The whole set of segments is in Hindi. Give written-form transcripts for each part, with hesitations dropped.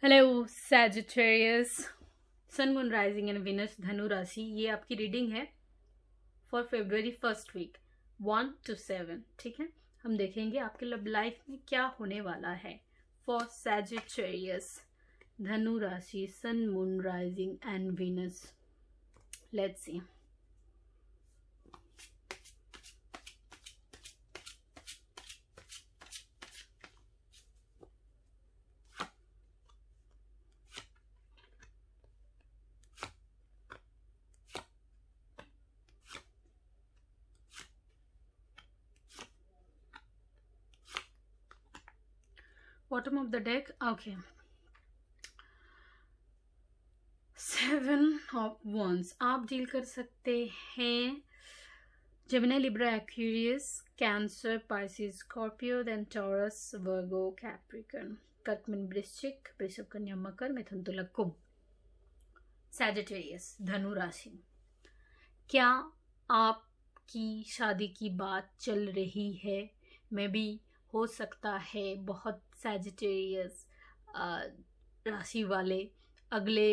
Hello Sagittarius, sun moon rising and Venus Dhanu राशि। ये आपकी रीडिंग है for February first week 1 to 7। ठीक है, हम देखेंगे आपके लव लाइफ में क्या होने वाला है फॉर सैजिटेरियस धनु राशि, sun moon rising and Venus. Let's see. Bottom of the deck, okay. 7 of Wands। आप डील कर सकते हैं Gemini, Libra, Aquarius, Cancer, Pisces, Scorpio, then Taurus, Virgo, Capricorn, कर्क, मीन वृश्चिक, वृषभ, कन्या, मकर, मिथुन, तुला, कुंभ। सैजिटेरियस धनु राशि, क्या आपकी शादी की बात चल रही है? मे बी हो सकता है बहुत सैजिटेरियस राशि वाले अगले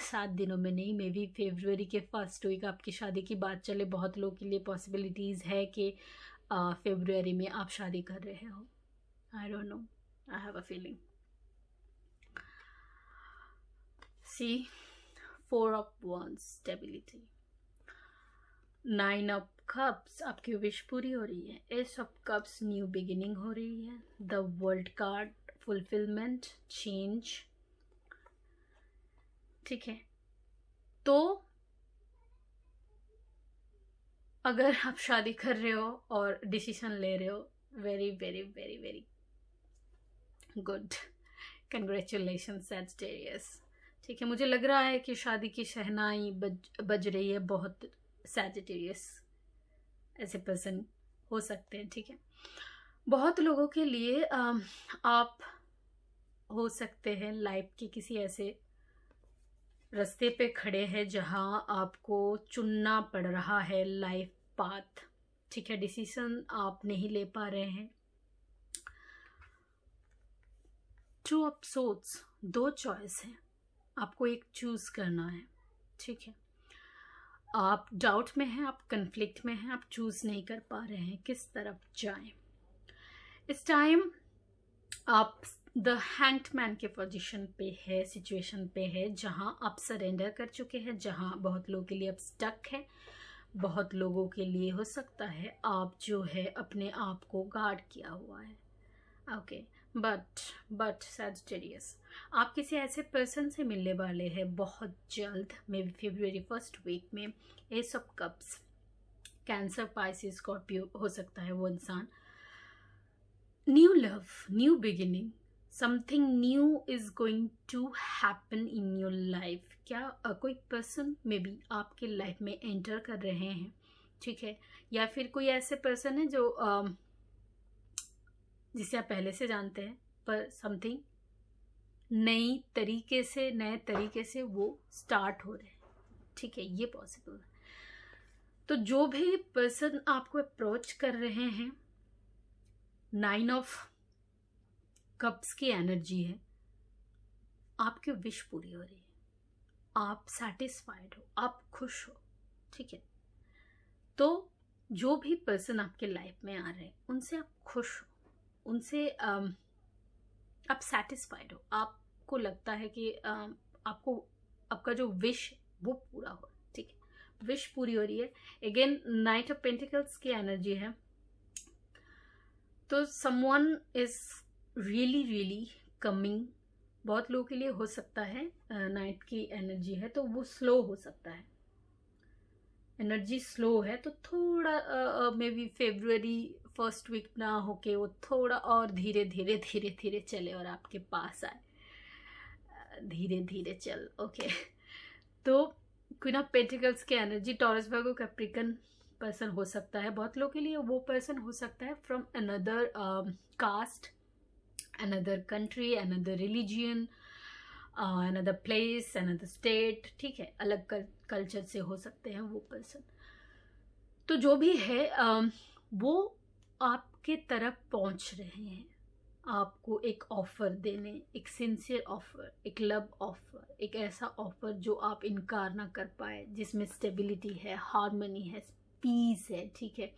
7 दिनों में नहीं, मे बी फेब्रुवरी के फर्स्ट वीक आपकी शादी की बात चले। बहुत लोगों के लिए पॉसिबिलिटीज़ है कि फेब्रुवरी में आप शादी कर रहे हो। I don't know, I have a feeling. See 4 of Wands, stability. 9 of Cups, आपकी विश पूरी हो रही है। Ace of Cups, new beginning हो रही है। The world card, fulfilment, change. ठीक है, तो अगर आप शादी कर रहे हो और डिसीजन ले रहे हो, very very very very good, congratulation Sagittarius. ठीक है, मुझे लग रहा है कि शादी की शहनाई बज रही है। बहुत सैजिटेरियस ऐसे पर्सन हो सकते हैं। ठीक है, बहुत लोगों के लिए आप हो सकते हैं लाइफ के किसी ऐसे रास्ते पे खड़े हैं जहां आपको चुनना पड़ रहा है लाइफ पाथ। ठीक है, डिसीजन आप नहीं ले पा रहे हैं। 2 of Swords, 2 चॉइस है, आपको एक चूज करना है। ठीक है, आप डाउट में हैं, आप कन्फ्लिक्ट में हैं, आप चूज नहीं कर पा रहे हैं किस तरफ जाएं। इस टाइम आप द हैंडमैन के पोजीशन पे है, सिचुएशन पे है, जहां आप सरेंडर कर चुके हैं, जहां बहुत लोगों के लिए आप स्टक है। बहुत लोगों के लिए हो सकता है आप जो है अपने आप को गार्ड किया हुआ है। ओके, बट सैजिटेरियस, आप किसी ऐसे पर्सन से मिलने वाले हैं बहुत जल्द, maybe February first week में। Ace of cups, Cancer, Pisces, Scorpio हो सकता है वो इंसान। New love, new beginning, something new is going to happen in your life. क्या कोई पर्सन मे बी आपके लाइफ में एंटर कर रहे हैं। ठीक है, या फिर कोई ऐसे पर्सन है जो जिसे आप पहले से जानते हैं, पर समथिंग नए तरीके से वो स्टार्ट हो रहे हैं। ठीक है, ये पॉसिबल है। तो जो भी पर्सन आपको अप्रोच कर रहे हैं, 9 of कप्स की एनर्जी है, आपकी विश पूरी हो रही है, आप सेटिस्फाइड हो, आप खुश हो। ठीक है, तो जो भी पर्सन आपके लाइफ में आ रहे हैं उनसे आप खुश हो, उनसे आप सेटिस्फाइड हो, आपको लगता है कि आपको आपका जो विश वो पूरा हो। ठीक है, विश पूरी हो रही है। अगेन नाइट ऑफ पेंटिकल्स की एनर्जी है, तो समवन इज रियली कमिंग। बहुत लोगों के लिए हो सकता है नाइट की एनर्जी है तो वो स्लो हो सकता है, एनर्जी स्लो है, तो थोड़ा maybe February first week ना होके वो थोड़ा और धीरे धीरे चले और आपके पास आए। धीरे धीरे चल। ओके, तो क्वीन ऑफ पेंटिकल्स की energy, taurus, Virgo, Capricorn person हो सकता है। बहुत लोगों के लिए वो पर्सन हो सकता है from another caste, another country, another religion, another place, another state. ठीक है, अलग कल्चर से हो सकते हैं वो पर्सन। तो जो भी है वो आपके तरफ पहुंच रहे हैं, आपको एक ऑफ़र देने, एक सिंसियर ऑफ़र, एक लव ऑफ़र, एक ऐसा ऑफ़र जो आप इनकार ना कर पाए, जिसमें स्टेबिलिटी है, हार्मनी है, पीस है, ठीक है।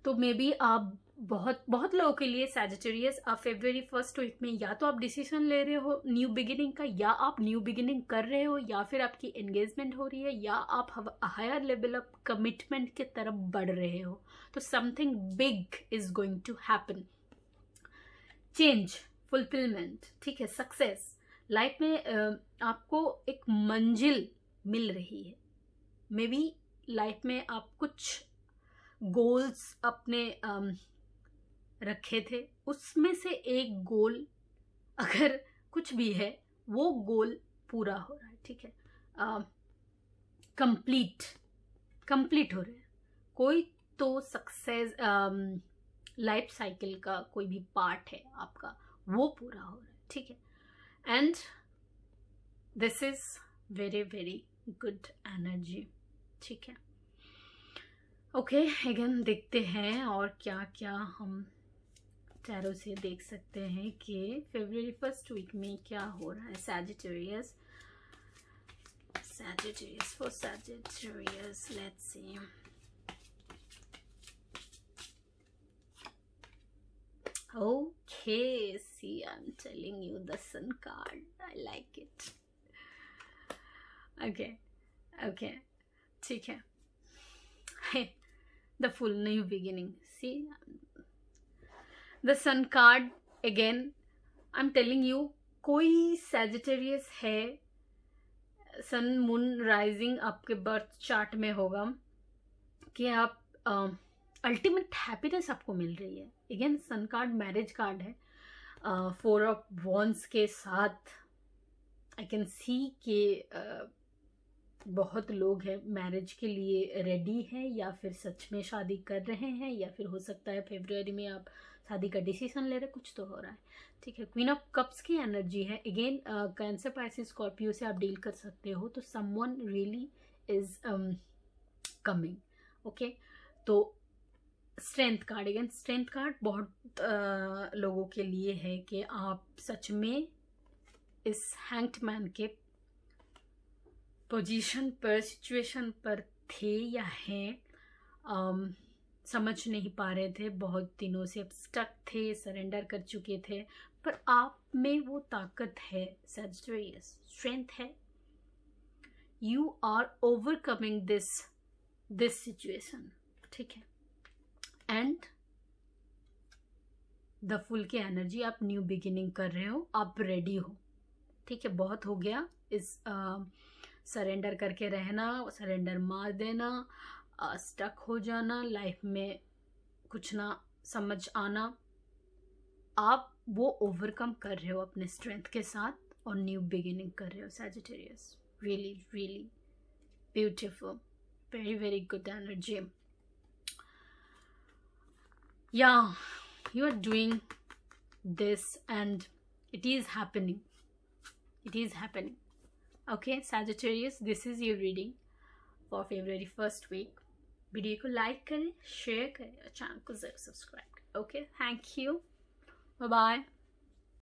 तो मे बी आप बहुत लोगों के लिए सैजिटेरियस, आप February 1st वीक में या तो आप डिसीजन ले रहे हो न्यू बिगिनिंग का, या आप न्यू बिगिनिंग कर रहे हो, या फिर आपकी एंगेजमेंट हो रही है, या आप हायर लेवल ऑफ कमिटमेंट की तरफ बढ़ रहे हो। तो something big is going to happen, change, fulfilment, ठीक है, सक्सेस। लाइफ में आपको एक मंजिल मिल रही है। मे बी लाइफ में आप कुछ गोल्स अपने रखे थे, उसमें से एक गोल अगर कुछ भी है, वो गोल पूरा हो रहा है, ठीक है, कंप्लीट हो रहा है। कोई तो सक्सेस लाइफ साइकिल का कोई भी पार्ट है आपका, वो पूरा हो रहा है, ठीक है। And this is very very good energy, ठीक है। ओके, अगेन देखते हैं और क्या क्या हम टैरो से देख सकते हैं कि February 1st वीक में क्या हो रहा है। Sagittarius for Sagittarius, let's see. Okay, see, I'm telling you the Sun card, I like it. Okay, ठीक है। The full new beginning, see, the Sun card again, I'm telling you, कोई Sagittarius है, सन मून राइजिंग आपके बर्थ चार्ट में होगा कि आप अल्टीमेट हैप्पीनेस आपको मिल रही है। Again sun card marriage card है, 4 ऑफ वॉन्ड्स के साथ आई कैन सी कि बहुत लोग हैं मैरिज के लिए रेडी हैं, या फिर सच में शादी कर रहे हैं, या फिर हो सकता है February में आप शादी का डिसीजन ले रहे, कुछ तो हो रहा है, ठीक है। क्वीन ऑफ कप्स की एनर्जी है। अगेन कैंसर, पाइसिस, स्कॉर्पियो से आप डील कर सकते हो, तो someone really is coming, okay. तो strength card, again strength card बहुत लोगों के लिए है कि आप सच में इस हैंग्ड मैन के पोजीशन पर, सिचुएशन पर थे या हैं, समझ नहीं पा रहे थे, बहुत दिनों से स्टक थे, सरेंडर कर चुके थे, पर आप में वो ताकत है सैजिटेरियस, स्ट्रेंथ है। You are overcoming this situation, ठीक है। एंड द फुल की एनर्जी, आप न्यू बिगिनिंग कर रहे हो, आप रेडी हो, ठीक है। बहुत हो गया इस सरेंडर करके रहना, सरेंडर मार देना, स्टक हो जाना, लाइफ में कुछ ना समझ आना, आप वो ओवरकम कर रहे हो अपने स्ट्रेंथ के साथ और न्यू बिगिनिंग कर रहे हो Sagittarius. Really really beautiful, very very good energy. Yeah, you are doing this and it is happening. It is happening. Okay, Sagittarius, this is your reading for February 1st week. Video को लाइक करें, शेयर करें और चैनल को जरूर सब्सक्राइब करें। Okay, thank you, bye bye.